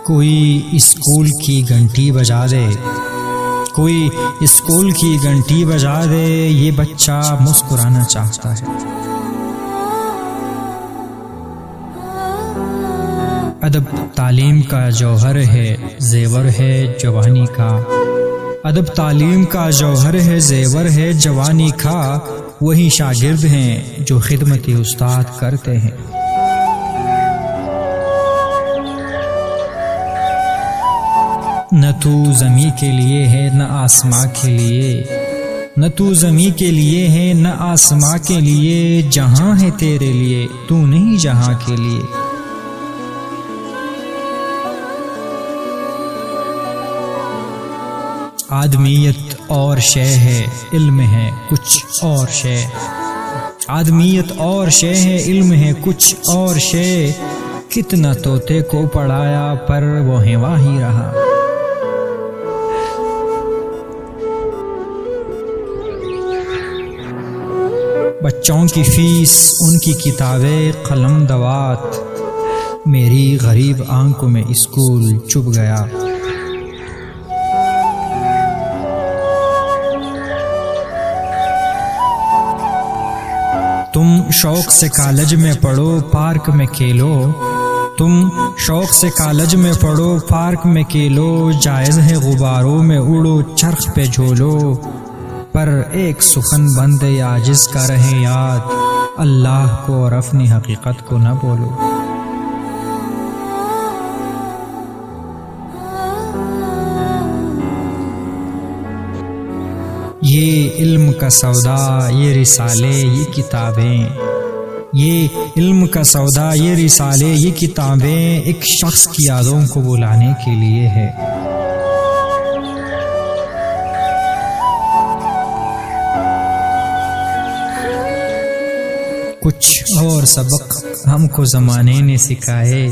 کوئی اسکول کی گھنٹی بجا دے، کوئی اسکول کی گھنٹی بجا دے، یہ بچہ مسکرانا چاہتا ہے۔ ادب تعلیم کا جوہر ہے، زیور ہے جوانی کا۔ ادب تعلیم کا جوہر ہے، زیور ہے جوانی کا۔ وہی شاگرد ہیں جو خدمت استاد کرتے ہیں۔ نہ تو زمیں کے لیے ہے نہ آسماں کے لیے، نہ تو زمیں کے لیے ہے نہ آسماں کے لیے، جہاں ہے تیرے لیے تو نہیں جہاں کے لیے۔ آدمیت اور شے ہے، علم ہے کچھ اور شے۔ آدمیت اور شے ہے، علم ہے کچھ اور شے۔ کتنا طوطے کو پڑھایا پر وہ ہوا ہی رہا۔ بچوں کی فیس، ان کی کتابیں، قلم دوات، میری غریب آنکھوں میں اسکول چپ گیا۔ تم شوق سے کالج میں پڑھو، پارک میں کھیلو۔ تم شوق سے کالج میں پڑھو، پارک میں کھیلو۔ جائز ہے غباروں میں اڑو، چرخ پہ جھولو۔ پر ایک سخن بند عاجز کا رہے یاد، اللہ کو اور اپنی حقیقت کو نہ بولو۔ یہ علم کا سودا، یہ رسالے، یہ کتابیں، یہ علم کا سودا، یہ رسالے، یہ کتابیں ایک شخص کی یادوں کو بلانے کے لیے ہے۔ کچھ اور سبق ہم کو زمانے نے سکھائے،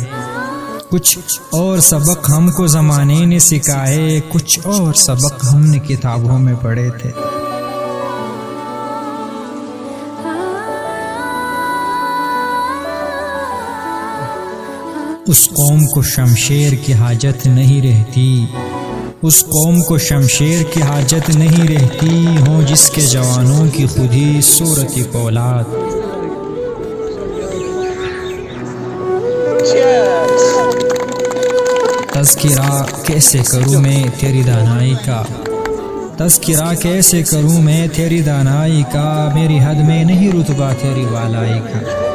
کچھ اور سبق ہم کو زمانے نے سکھائے، کچھ اور سبق ہم نے کتابوں میں پڑھے تھے۔ اس قوم کو شمشیر کی حاجت نہیں رہتی، اس قوم کو شمشیر کی حاجت نہیں رہتی، ہوں جس کے جوانوں کی خود ہی صورت فولاد۔ تذکرہ کیسے کروں میں تیری دانائی کا، تذکرہ کیسے کروں میں تیری دانائی کا، میری حد میں نہیں رتبہ تیری والائی کا۔